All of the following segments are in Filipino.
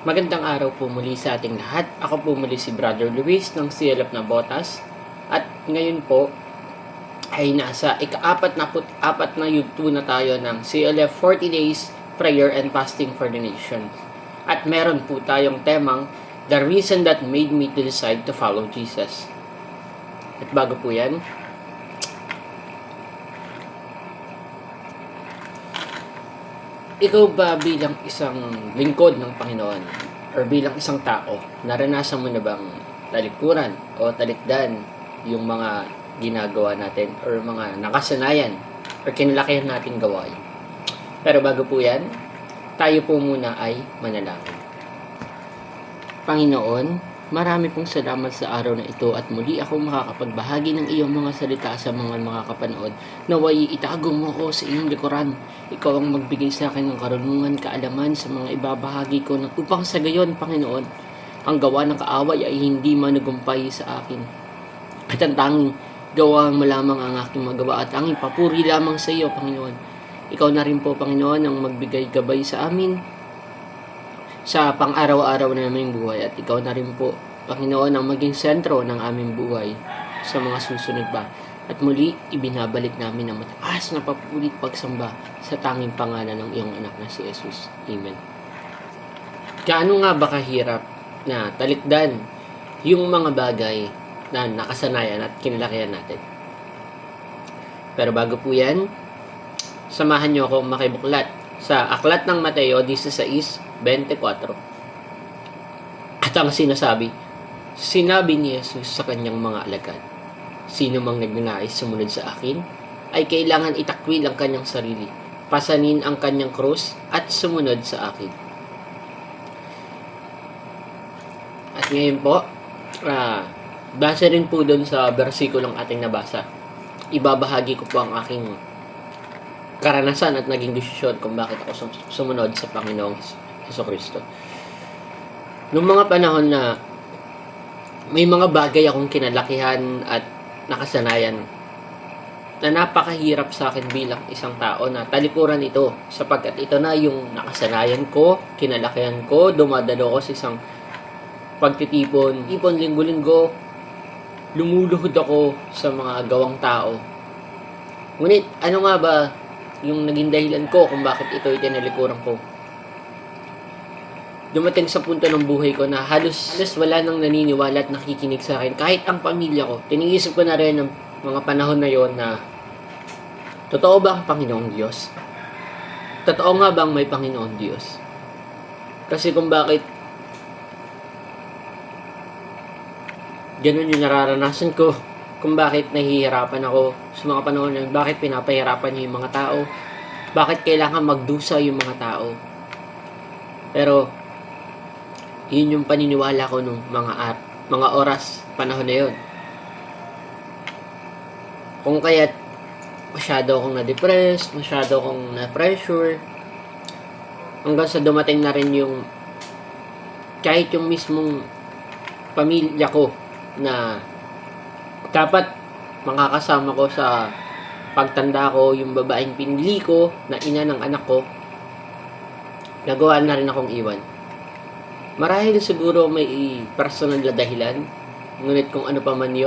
Magandang araw po muli sa ating lahat. Ako po muli si Brother Luis ng CLF na Botas. At ngayon po ay nasa ika-44 na yugto na tayo ng CLF 40 Days Prayer and Fasting for the Nation. At meron po tayong temang The Reason That Made Me to Decide to Follow Jesus. At bago po yan, ikaw ba bilang isang lingkod ng Panginoon or bilang isang tao, naranasan mo na bang talikuran o talikdan yung mga ginagawa natin or mga nakasanayan or kinalakihan natin gawain? Pero bago po yan, tayo po muna ay manalangin. Panginoon, marami pong salamat sa araw na ito at muli ako makakapagbahagi ng iyong mga salita sa mga makakapanood. Naway itago mo ko sa iyong likuran. Ikaw ang magbigay sa akin ng karunungan, kaalaman sa mga ibabahagi ko upang sa gayon, Panginoon, ang gawa ng kaaway ay hindi manugumpay sa akin. At ang tanging gawa mo lamang ang aking magawa at tanging papuri lamang sa iyo, Panginoon. Ikaw na rin po, Panginoon, ang magbigay gabay sa amin sa pang-araw-araw na aming buhay at ikaw na rin po, Panginoon, ang maging sentro ng aming buhay sa mga susunod pa. At muli, ibinabalik namin ang mataas na papulit pagsamba sa tanging pangalan ng iyong anak na si Jesus. Amen. Gaano nga ba kahirap na talikdan yung mga bagay na nakasanayan at kinalakihan natin? Pero bago po yan, samahan niyo akong makibuklat sa Aklat ng Mateo 16:24. At ang sinabi ni Jesus sa kanyang mga alagad, sino mang nagnanais sumunod sa akin, ay kailangan itakwil ang kanyang sarili, pasanin ang kanyang krus, at sumunod sa akin. At ngayon po, base rin po doon sa versikulong ating nabasa, ibabahagi ko po ang aking karanasan at naging desisyon kung bakit ako sumunod sa Panginoong Hesukristo. Noong mga panahon na may mga bagay akong kinalakihan at nakasanayan na napakahirap sa akin bilang isang tao na talikuran ito sapagkat ito na yung nakasanayan ko, kinalakihan ko, dumadalo ko sa isang pagtitipon, linggo-linggo, lumuluhod ako sa mga gawang tao. Ngunit ano nga ba yung naging dahilan ko kung bakit ito itinalikuran ko? Dumating sa punto ng buhay ko na halos wala nang naniniwala at nakikinig sa akin. Kahit ang pamilya ko. Tiniisip ko na rin ng mga panahon na yon na totoo ba ang Panginoong Diyos? Totoo nga bang may Panginoong Diyos? Kasi kung bakit ganun yung nararanasan ko, kung bakit nahihirapan ako sa mga panahon na bakit pinapahirapan niyo yung mga tao, bakit kailangan magdusa yung mga tao. Pero yun yung paniniwala ko nung mga oras, panahon na yun. Kung kaya't masyado akong na-depress, masyado akong na-pressure, hanggang sa dumating na rin yung kahit yung mismong pamilya ko na dapat makakasama ko sa pagtanda ko, yung babaeng pinili ko na ina ng anak ko, nagawa na rin akong iwan. Marahil siguro may personal na dahilan, ngunit kung ano pa man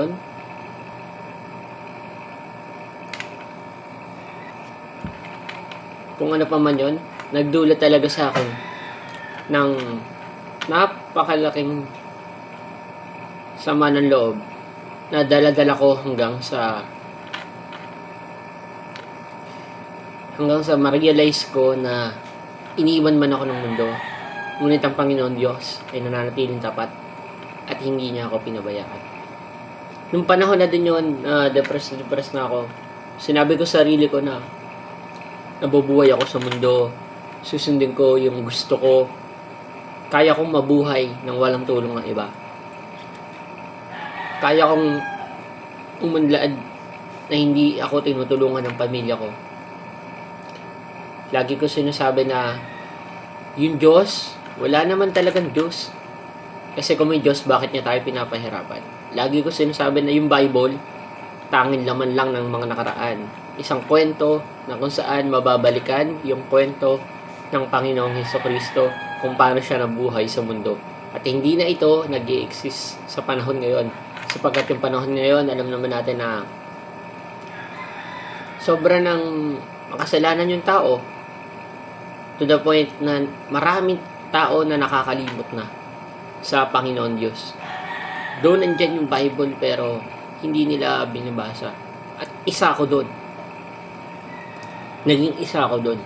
yon, nagdulot talaga sa akin ng napakalaking sama ng loob na dala-dala ko hanggang sa ma-realize ko na iniwan man ako ng mundo, ngunit ang Panginoon Diyos ay nananatiling tapat at hindi niya ako pinabayaan. Nung panahon na din yun, depressed na ako, sinabi ko sa sarili ko na nabubuhay ako sa mundo, susundin ko yung gusto ko, kaya kong mabuhay nang walang tulong ng iba. Kaya kong umunlad na hindi ako tinutulungan ng pamilya ko. Lagi ko sinasabi na yung Diyos, wala naman talagang Diyos. Kasi kung may Diyos, bakit niya tayo pinapahirapan? Lagi ko sinasabi na yung Bible, tanging laman lang ng mga nakaraan. Isang kwento na kung saan mababalikan yung kwento ng Panginoong Hesukristo kung paano siya nabuhay sa mundo. At hindi na ito nag-i-exist sa panahon ngayon. Sapagkat yung panahon ngayon, alam naman natin na sobra ng makasalanan yung tao to the point na maraming tao na nakakalimot na sa Panginoon Diyos. Doon nandyan yung Bible pero hindi nila binabasa. At isa ako doon. Naging isa ako doon.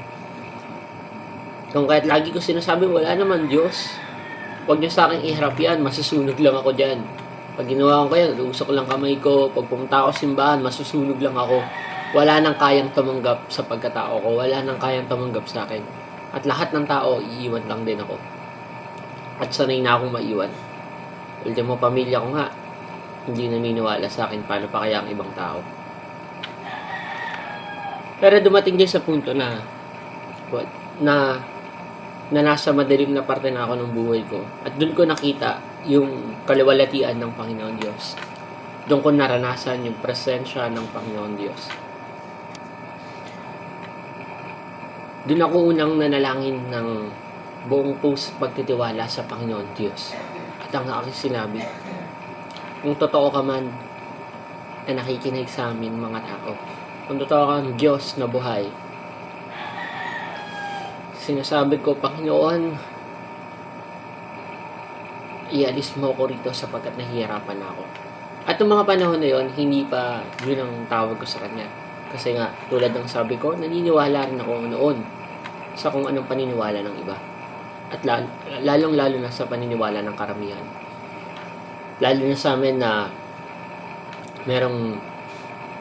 Kung kahit lagi ko sinasabi, wala naman Diyos. Huwag niyo sa akin iharap yan, masusunog lang ako dyan. Pag ginawa ko yan, usok lang kamay ko. Pag pumunta ako simbahan, masusunog lang ako. Wala nang kayang tumanggap sa pagkatao ko. Wala nang kayang tumanggap sa akin. At lahat ng tao, iiwan lang din ako. At sanay na akong maiwan. Ultimo pamilya ko nga, hindi naniniwala sa akin, paano pa kaya ang ibang tao. Pero dumating din sa punto na nasa madilim na parte na ako ng buhay ko. At doon ko nakita yung kaliwalatian ng Panginoon Diyos. Doon ko naranasan yung presensya ng Panginoon Diyos. Doon ako unang nanalangin ng buong puso pagtitiwala sa Panginoon Diyos. At ang aking sinabi, kung totoo ka man na nakikinig sa amin mga tao, kung totoo kang Diyos na buhay, sinasabi ko, Panginoon, ialis mo ako rito sapagkat nahihirapan ako. At yung mga panahon na yon, hindi pa yun ang tawag ko sa Kanya. Kasi nga, tulad ng sabi ko, naniniwala rin ako noon sa kung anong paniniwala ng iba. At lalong-lalo na sa paniniwala ng karamihan. Lalo na sa amin na merong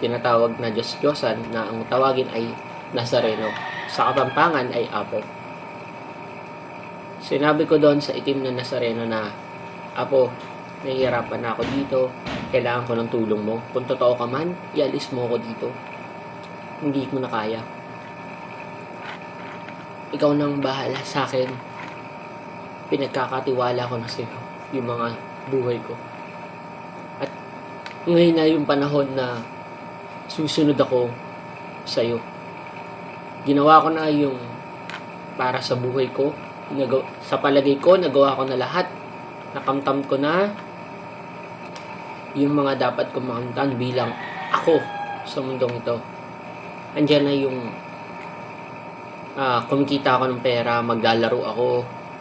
tinatawag na Diyos-Diyosan na ang tawagin ay Nazareno. Sa Kapampangan ay Apo. Sinabi ko doon sa itim na Nazareno na, Apo, nahihirapan na ako dito. Kailangan ko ng tulong mo. Kung totoo ka man, ialis mo ako dito. Hindi ko na kaya. Ikaw nang bahala sa akin. Pinagkakatiwala ko na sa iyo yung mga buhay ko. At ngayon na yung panahon na susunod ako sa iyo. Ginawa ko na yung para sa buhay ko. Sa palagay ko, nagawa ko na lahat. Nakamtam ko na yung mga dapat kong makamtan bilang ako sa mundong ito. Andiyan na yung kumikita ako ng pera, maglalaro ako,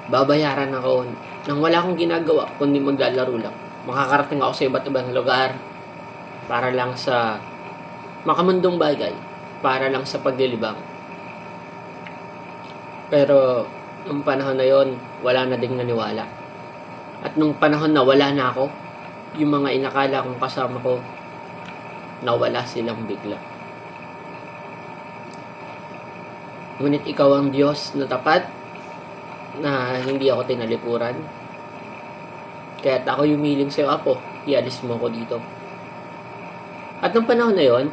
babayaran ako nang wala akong ginagawa kundi maglalaro lang. Makakarating ako sa iba't ibang lugar para lang sa makamundong bagay, para lang sa paglilibang. Pero nung panahon na yon, wala na ding naniwala. At nung panahon na wala na ako, yung mga inakala kong kasama ko, nawala silang bigla. Ngunit ikaw ang Diyos na tapat, na hindi ako tinalipuran. Kaya't ako yumiling sa'yo, Apo, ialis mo ako dito. At nung panahon na yon,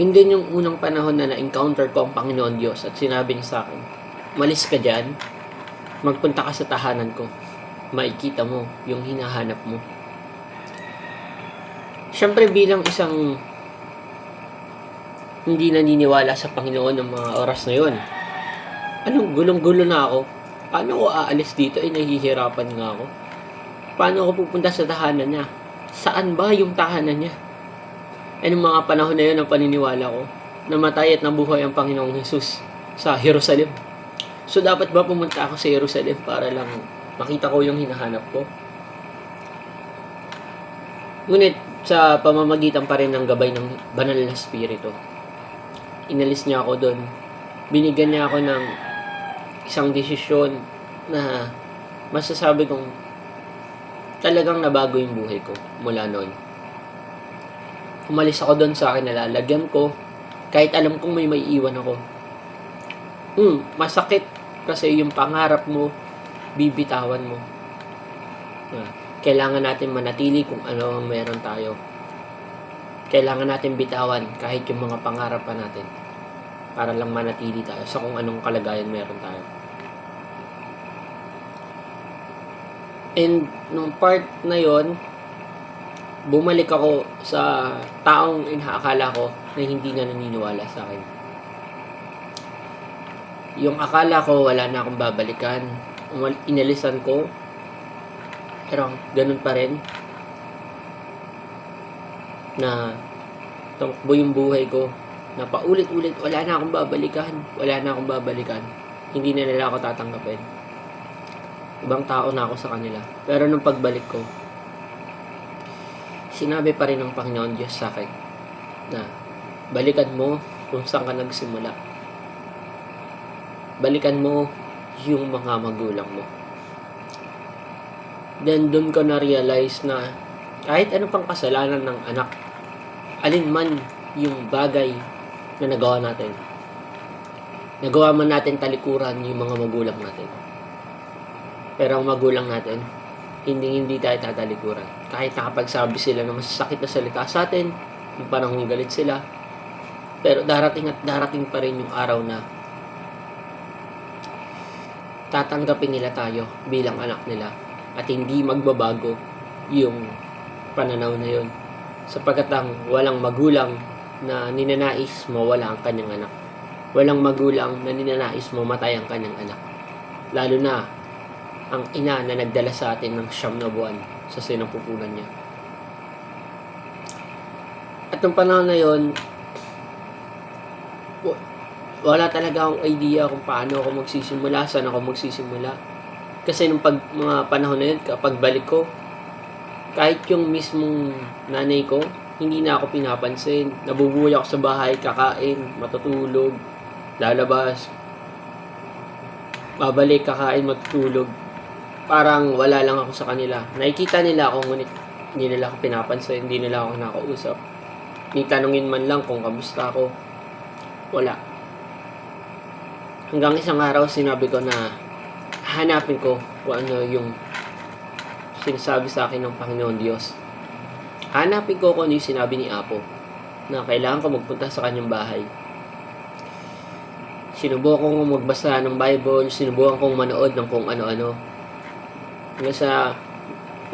yun din yung unang panahon na na-encounter ko ang Panginoon Diyos at sinabi niya sa akin, malis ka dyan, magpunta ka sa tahanan ko, makikita mo yung hinahanap mo. Siyempre bilang isang hindi naniniwala sa Panginoon ng mga oras na yon, anong gulong-gulo na ako. Paano ako aalis dito? Nahihirapan nga ako. Paano ako pupunta sa tahanan niya? Saan ba yung tahanan niya? Anong mga panahon na yun ang paniniwala ko? Namatay at nabuhay ang Panginoong Jesus sa Jerusalem. So dapat ba pumunta ako sa Jerusalem para lang makita ko yung hinahanap ko? Ngunit sa pamamagitan pa rin ng gabay ng banal na Espiritu, inalis niya ako doon. Binigyan niya ako ng isang desisyon na masasabi kong talagang nabago yung buhay ko mula noon. Umalis ako doon sa akin, nalalagyan ko kahit alam kong may iwan ako. Masakit kasi yung pangarap mo, bibitawan mo. Kailangan natin manatili kung ano ang meron tayo. Kailangan natin bitawan kahit yung mga pangarap pa natin para lang manatili tayo sa kung anong kalagayan meron tayo. And nung part na yon, bumalik ako sa taong inaakala ko na hindi na naniniwala sa akin. Yung akala ko wala na akong babalikan, inalisan ko, pero ganun pa rin na tumakbo yung buhay ko na paulit-ulit, wala na akong babalikan, hindi na nila ako tatanggapin, ibang tao na ako sa kanila. Pero nung pagbalik ko, sinabi pa rin ng Panginoon Diyos sa akin na balikan mo kung saan ka nagsimula, balikan mo yung mga magulang mo. Then doon ko na-realize na kahit ano pang kasalanan ng anak, alin man yung bagay na nagawa natin, nagawa man natin talikuran yung mga magulang natin, pero ang magulang natin, hindi tayo tatalikuran. Kahit nakapagsabi sila ng masasakit na salita sa atin, yung panahong galit sila, pero darating at darating pa rin yung araw na tatanggapin nila tayo bilang anak nila at hindi magbabago yung pananaw na yun, sapagkat ang walang magulang na ninanais mawala ang kanyang anak, walang magulang na ninanais mamatay ang kanyang anak, lalo na ang ina na nagdala sa atin ng 9 na buwan sa sinapupunan niya. At nung panahon na yun, wala talaga akong idea kung paano ako magsisimula, saan ako magsisimula. Kasi nung mga panahon na yun, kapag balik ko, kahit yung mismong nanay ko, hindi na ako pinapansin. Nabubuhay ako sa bahay, kakain, matutulog, lalabas, babalik, kakain, matutulog. Parang wala lang ako sa kanila. Nakikita nila ako, ngunit hindi nila ako pinapansin, hindi nila ako nakausap. Tanungin man lang kung kamusta ako, wala. Hanggang isang araw, sinabi ko na hanapin ko kung ano yung sinasabi sa akin ng Panginoon Diyos. Hanapin ko kung ano yung sinabi ni Apo na kailangan ko magpunta sa kanyang bahay. Sinubukan kong magbasa ng Bible, sinubukan kong manood ng kung ano-ano. Hanggang sa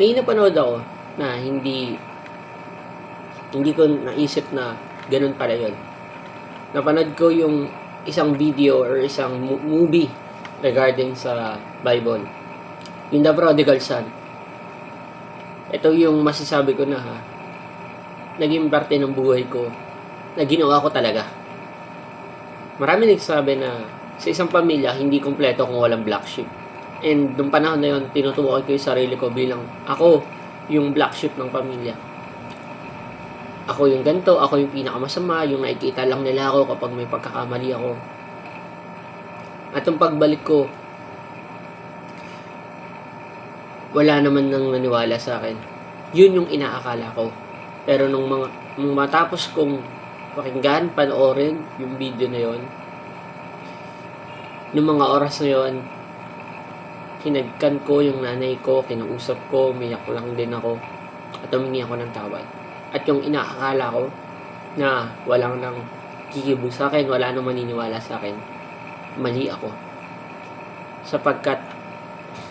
may napanood ako na hindi ko naisip na ganun pala yun. Napanood ko yung isang video or isang movie regarding sa Bible, yung The Prodigal Son. Ito yung masasabi ko na naging parte ng buhay ko na ginawa ko talaga. Marami nagsasabi na sa isang pamilya hindi kumpleto kung walang black sheep. And nung panahon na yun, tinutukoy ko yung sarili ko bilang ako yung black sheep ng pamilya. Ako yung ganito, ako yung pinakamasama, yung nakikita lang nila ako kapag may pagkakamali ako. At yung pagbalik ko, wala naman nang naniwala sa akin. Yun yung inaakala ko. Pero nung matapos kong pakinggan, panoorin yung video na yon, nung mga oras na yon, hinagkan ko yung nanay ko, kinausap ko, umiyak lang din ako, at humingi ako ng tawad. At yung inaakala ko na walang nang kikibog sa akin, wala nang maniniwala sa akin, mali ako. Sapagkat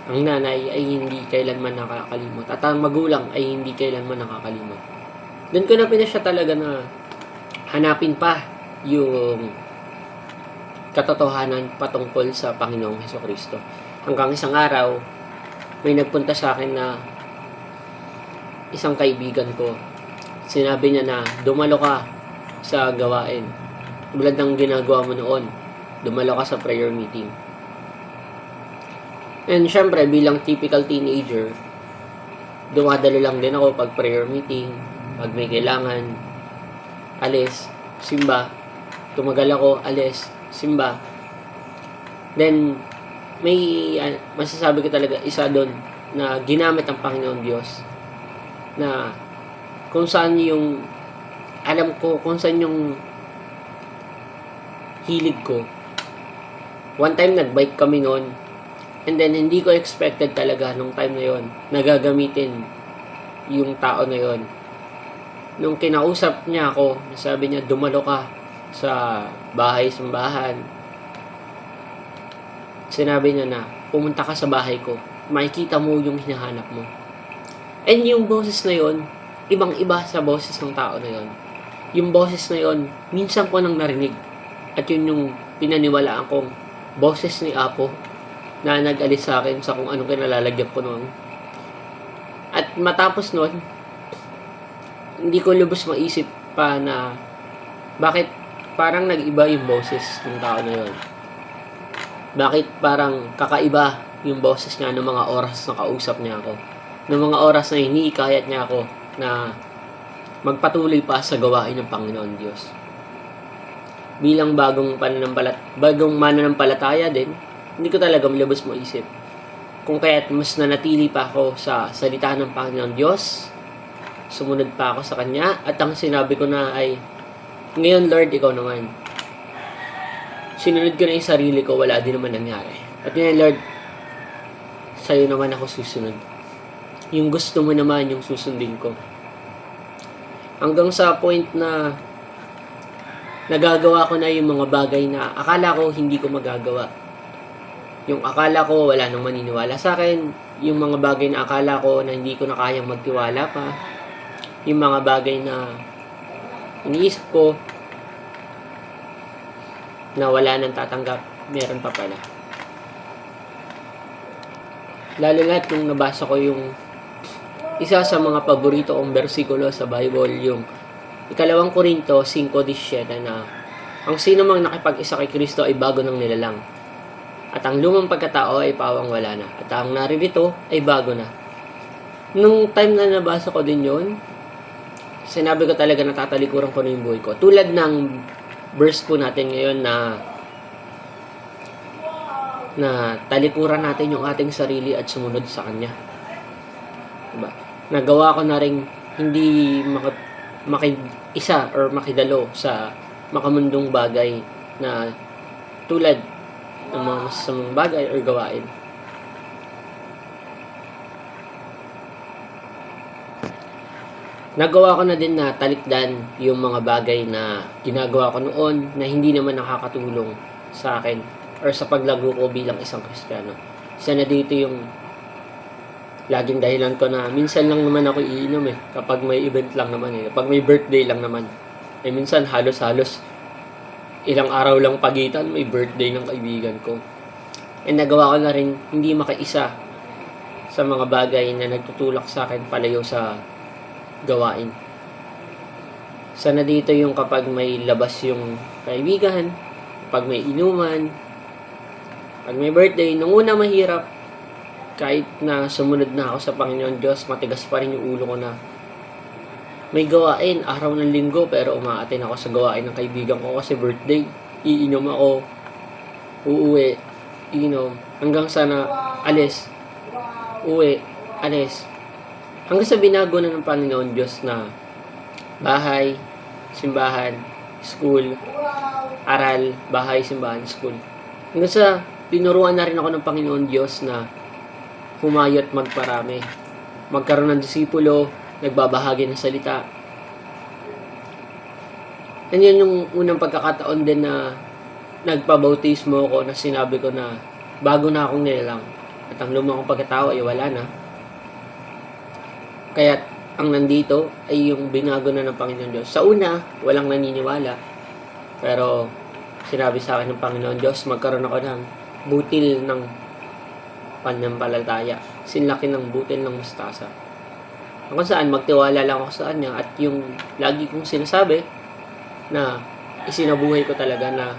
ang nanay ay hindi kailanman nakakalimot at ang magulang ay hindi kailanman nakakalimot. Doon ko na pinasya talaga na hanapin pa yung katotohanan patungkol sa Panginoong Hesukristo. Hanggang isang araw, may nagpunta sa akin na isang kaibigan ko. Sinabi niya na dumalo ka sa gawain. Tulad ng ginagawa mo noon, dumalo ka sa prayer meeting. And syempre, bilang typical teenager, dumadalo lang din ako pag prayer meeting, pag may kailangan, alis, simba. Tumagal ako, alis, simba. Then, may masasabi ko talaga, isa doon na ginamit ang Panginoon Diyos na kung saan yung alam ko, kung saan yung hilig ko. One time nagbike kami noon, and then hindi ko expected talaga nung time na yon na gagamitin yung tao na yon. Nung kinausap niya ako, sabi niya, dumalo ka sa bahay-simbahan. Sinabi niya na, pumunta ka sa bahay ko, makikita mo yung hinahanap mo. And yung boses na yon, ibang-iba sa boses ng tao na yon. Yung boses na yon, minsan ko nang narinig. At yun yung pinaniwalaan kong boses ni Apo na nag-alis sa akin sa kung anong kinalalagyan ko noon. At matapos noon, hindi ko lubos maisip pa na bakit parang nag-iba yung boses ng tao na yun. Bakit parang kakaiba yung boses niya ng mga oras na kausap niya ako. Ng mga oras na iniikayat niya ako na magpatuloy pa sa gawain ng Panginoon Diyos. Bilang bagong mananampalataya din, hindi ko talaga malabas maisip kung kaya't mas nanatili pa ako sa salita ng Panginoon Diyos, sumunod pa ako sa Kanya, at ang sinabi ko na ay, ngayon Lord, ikaw naman. Sinunod ko na yung sarili ko, wala din naman nangyari. At ngayon Lord, sa'yo naman ako susunod. Yung gusto mo naman, yung susundin ko. Hanggang sa point na nagagawa ko na yung mga bagay na akala ko hindi ko magagawa. Yung akala ko wala nang maniniwala sa akin, yung mga bagay na akala ko na hindi ko na kayang magtiwala pa, yung mga bagay na iniisip ko na wala nang tatanggap, meron pa pala. Lalo lahat nung nabasa ko yung isa sa mga paborito kong bersikulo sa Bible, yung 2 Korinto 5:17 na ang sino mang nakipag-isa kay Kristo ay bago ng nilalang. At ang lumang pagkatao ay pawang wala na. At ang naririto ay bago na. Nung time na nabasa ko din yun, sinabi ko talaga natatalikuran ko na yung buhay ko. Tulad ng verse po natin ngayon na talikuran natin yung ating sarili at sumunod sa Kanya. Diba? Nagawa ko na rin hindi makidisa or makidalo sa makamundong bagay na tulad ng mga masasamang bagay or gawain. Nagawa ko na din na talikdan yung mga bagay na ginagawa ko noon na hindi naman nakakatulong sa akin or sa paglago ko bilang isang Kristiyano. Isa na dito yung laging dahilan ko na minsan lang naman ako iinom kapag may event lang naman kapag may birthday lang naman. Minsan halos ilang araw lang pagitan, may birthday ng kaibigan ko. And nagawa ko na rin hindi makaisa sa mga bagay na nagtutulak sa akin palayo sa gawain. Sana dito yung kapag may labas yung kaibigan, kapag may inuman, pag may birthday, nung una mahirap, kahit na sumunod na ako sa Panginoon Diyos, matigas pa rin yung ulo ko na may gawain, araw ng linggo, pero umaatin ako sa gawain ng kaibigan ko kasi birthday. Iinom ako, uuwi, iinom, hanggang sana alis, uwi, alis. Hanggang sa binago na ng Panginoon Diyos na bahay, simbahan, school, aral, bahay, simbahan, school. Hanggang sa tinuruan na rin ako ng Panginoon Diyos na humayot magparami, magkaroon ng disipulo, nagbabahagi ng salita. And yan yung unang pagkakataon din na nagpabautismo ako na sinabi ko na bago na akong nilalang at ang lumang kong pagkatao ay wala na. Kaya ang nandito ay yung binago na ng Panginoon Diyos. Sa una, walang naniniwala. Pero sinabi sa akin ng Panginoon Diyos, magkaroon ako ng butil ng pananampalataya. Sinlaki ng butil ng mustasa. Kung saan, magtiwala lang ako sa Kanya at yung lagi kong sinasabi na isinabuhay ko talaga na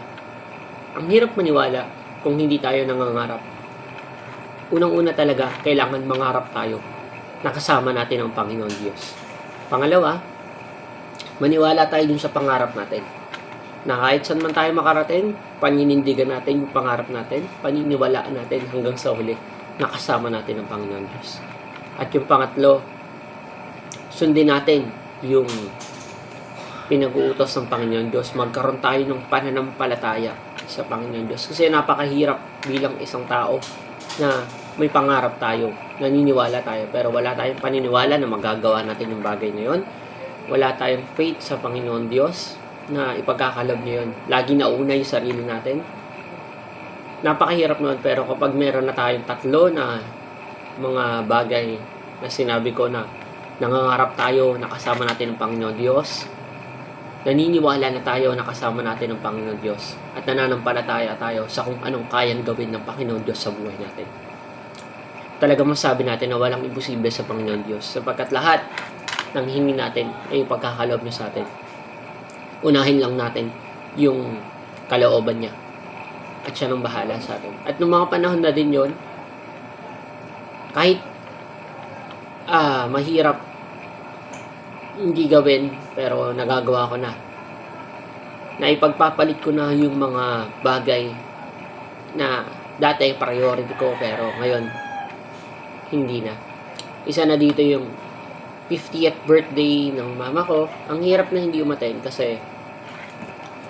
ang hirap maniwala kung hindi tayo nangangarap. Unang-una talaga, kailangan mangarap tayo. Nakasama natin ang Panginoon Diyos. Pangalawa, maniwala tayo dun sa pangarap natin. Na kahit saan man tayo makarating, paninindigan natin yung pangarap natin, paniniwalaan natin hanggang sa huli, nakasama natin ang Panginoon Diyos. At yung pangatlo, sundin natin yung pinag-uutos ng Panginoon Diyos. Magkaroon tayo ng pananampalataya sa Panginoon Diyos. Kasi napakahirap bilang isang tao na may pangarap tayo, naniniwala tayo, pero wala tayong paniniwala na magagawa natin yung bagay na yun. Wala tayong faith sa Panginoon Diyos na ipagkakalob niya yun. Lagi nauna yung sarili natin. Napakahirap nun, pero kapag meron na tayong tatlo na mga bagay na sinabi ko na nangangarap tayo, nakasama natin ang Panginoon Diyos, naniniwala na tayo na kasama natin ng Panginoon Diyos at nananampalataya tayo sa kung anong kayang gawin ng Panginoon Diyos sa buhay natin. Talagang masabi natin na walang imposible sa Panginoon Diyos sapagkat lahat ng hiningi natin ay yung pagkakaloob niya sa atin. Unahin lang natin yung kalooban niya at siya nang bahala sa atin. At nung mga panahon na din yon, kahit mahirap hindi gawin, pero nagagawa ko na. Naipagpapalit ko na yung mga bagay na dati priority ko, pero ngayon hindi na. Isa na dito yung 50th birthday ng mama ko. Ang hirap na hindi umattend kasi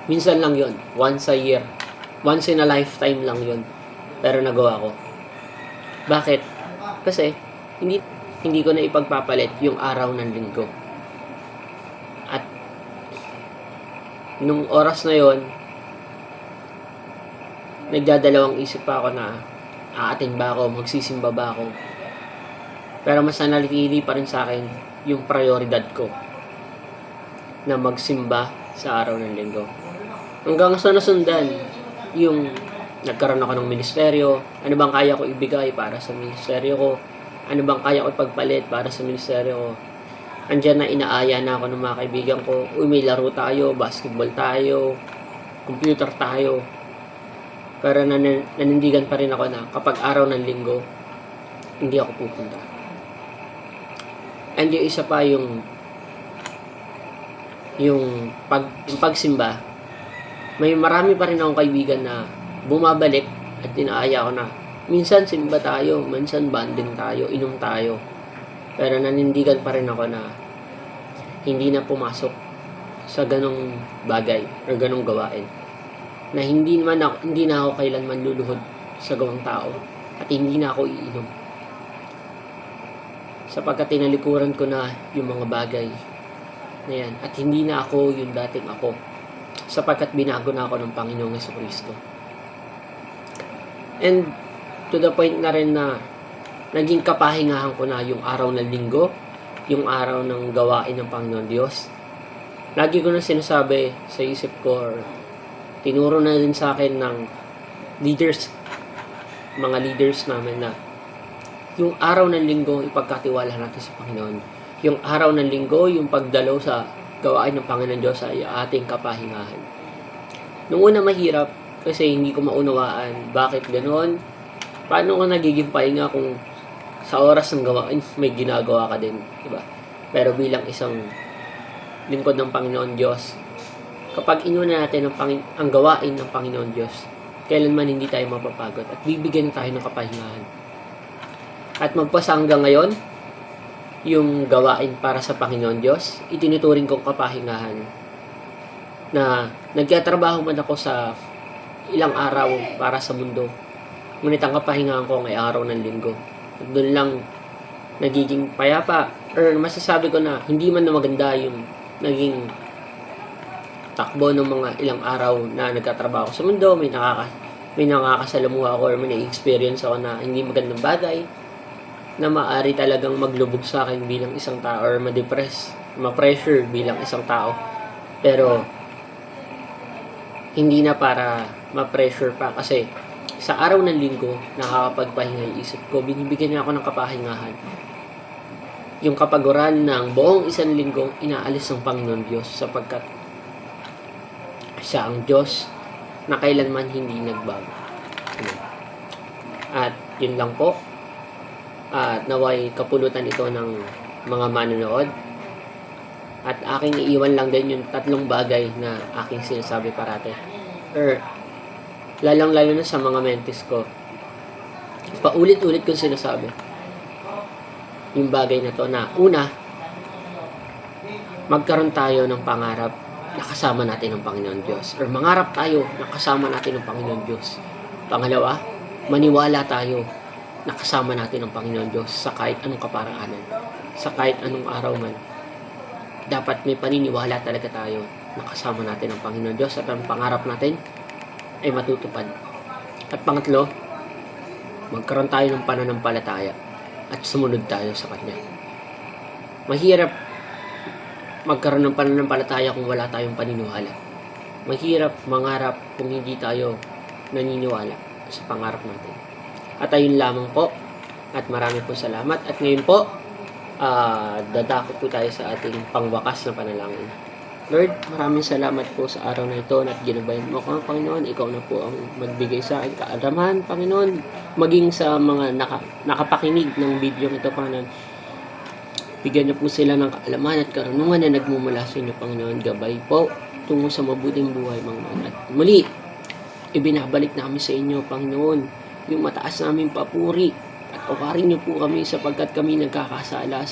minsan lang yon, once a year, once in a lifetime lang yon, pero nagawa ko. Bakit? Kasi hindi ko na ipagpapalit yung araw ng linggo. At nung oras na yon, nagdadalawang isip pa ako na aatin ba ako, magsisimba ba ako. Pero mas nanatili pa rin sa akin yung prioridad ko na magsimba sa araw ng linggo. Hanggang sa nasundan yung nagkaroon ako ng ministeryo, ano bang kaya ko ibigay para sa ministeryo ko, ano bang kaya ko ipagpalit para sa ministeryo ko. Andiyan na inaaya na ako ng mga kaibigan ko, may laro tayo, basketball tayo, computer tayo. Pero nanindigan pa rin ako na kapag araw ng linggo, hindi ako pupunta. And yung isa pa yung pagsimba, may marami pa rin akong kaibigan na bumabalik at inaaya ko na minsan simba tayo, minsan banding tayo, inom tayo. Pero nanindigan pa rin ako na hindi na pumasok sa ganong bagay o ganong gawain. Na hindi na ako kailanman luluhod sa gawang tao at hindi na ako iinom. Sapagkat tinalikuran ko na yung mga bagay na yan at hindi na ako yung dating ako sapagkat binago na ako ng Panginoong Jesucristo. And to the point na rin na naging kapahingahan ko na yung araw ng linggo, yung araw ng gawain ng Panginoon Diyos. Lagi ko na sinasabi sa isip ko, or tinuro na din sa akin ng mga leaders namin na yung araw ng linggo, ipagkatiwala natin sa Panginoon. Yung araw ng linggo, yung pagdalaw sa gawain ng Panginoon Diyos ay ating kapahingahan. Nung una mahirap, kasi hindi ko maunawaan bakit ganoon. Paano ka nagiging pahinga kung sa oras ng gawain may ginagawa ka din, diba? Pero bilang isang lingkod ng Panginoon Diyos, kapag inuna natin ang gawain ng Panginoon Diyos, kailanman hindi tayo mapapagod at bibigyan tayo ng kapahingahan. At magpasa hanggang ngayon, yung gawain para sa Panginoon Diyos, itinuturing kong kapahingahan na nagtatrabaho man ako sa ilang araw para sa mundo. Ngunit ang kapahingahan ko ay araw ng linggo. At doon lang nagiging payapa, or masasabi ko na hindi man na maganda yung naging takbo ng mga ilang araw na nagtatrabaho sa mundo. May nakakasalamuha ako or may na-experience ako na hindi magandang bagay na maaari talagang maglubog sa akin bilang isang tao or ma-pressure bilang isang tao. Pero hindi na para ma-pressure pa kasi sa araw ng linggo, nakakapagpahinga yung isip ko, binibigyan niya ako ng kapahingahan. Yung kapaguran ng buong isang linggo, inaalis ng Panginoon Diyos sapagkat siya ang Diyos na kailanman hindi nagbago. At yun lang po. At naway kapulutan ito ng mga manonood. At aking iiwan lang din yung 3 bagay na aking sinasabi parate. Lalang-lalo na sa mga mentis ko. Paulit-ulit kong sinasabi yung bagay na to na una, magkaroon tayo ng pangarap na kasama natin ang Panginoon Diyos. Or mangarap tayo na kasama natin ang Panginoon Diyos. Pangalawa, maniwala tayo na kasama natin ang Panginoon Diyos sa kahit anong kaparaanan, sa kahit anong araw man. Dapat may paniniwala talaga tayo na kasama natin ang Panginoon Diyos at ang pangarap natin ay matutupad. At pangatlo, magkaroon tayo ng pananampalataya at sumunod tayo sa Kanya. Mahirap magkaroon ng pananampalataya kung wala tayong paniniwala. Mahirap mangarap kung hindi tayo naniniwala sa pangarap natin. At ayun lamang po. At marami po salamat. At ngayon po, dadako po tayo sa ating pangwakas na panalangin. Lord, maraming salamat po sa araw na ito at ginabayan mo ko, Panginoon. Ikaw na po ang magbigay sa akin kaalaman, Panginoon. Maging sa mga nakapakinig ng video ito, Panginoon. Bigyan niyo po sila ng kaalaman at karunungan na nagmumula sa inyo, Panginoon. Gabay po tungo sa mabuting buhay, Panginoon. At muli, ibinabalik namin sa inyo, Panginoon, yung mataas namin papuri. At ukarin niyo po kami sapagkat kami nagkakasala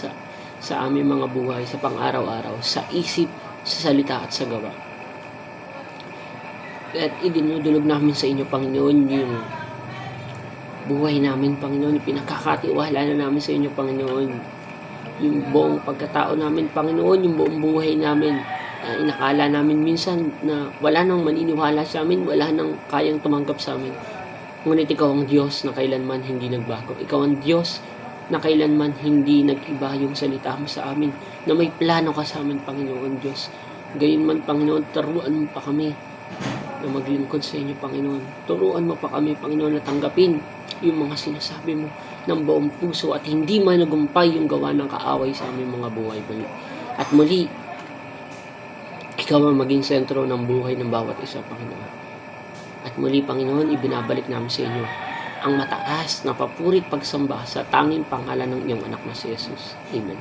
sa aming mga buhay, sa pang-araw-araw, sa isip, sa salita at sa gawa. At idinudulog namin sa inyo, Panginoon, yung buhay namin, Panginoon. Pinagkakatiwala na namin sa inyo, Panginoon. Yung buong pagkatao namin, Panginoon, yung buong buhay namin. Inakala namin minsan na wala nang maniniwala sa amin, wala nang kayang tumanggap sa amin. Ngunit ikaw ang Diyos na kailanman hindi nagbago. Ikaw ang Diyos na kailanman hindi nag-iba yung salita mo sa amin, na may plano ka sa amin, Panginoon Diyos. Gayunman, Panginoon, turuan mo pa kami na maglingkod sa inyo, Panginoon. Turuan mo pa kami, Panginoon, na tanggapin yung mga sinasabi mo ng buong puso at hindi manugumpay yung gawa ng kaaway sa aming mga buhay muli. At muli, ikaw ang maging sentro ng buhay ng bawat isa, Panginoon. At muli, Panginoon, ibinabalik namin sa inyo ang mataas na papurit pagsamba sa tanging pangalan ng iyong anak na si Jesus. Amen.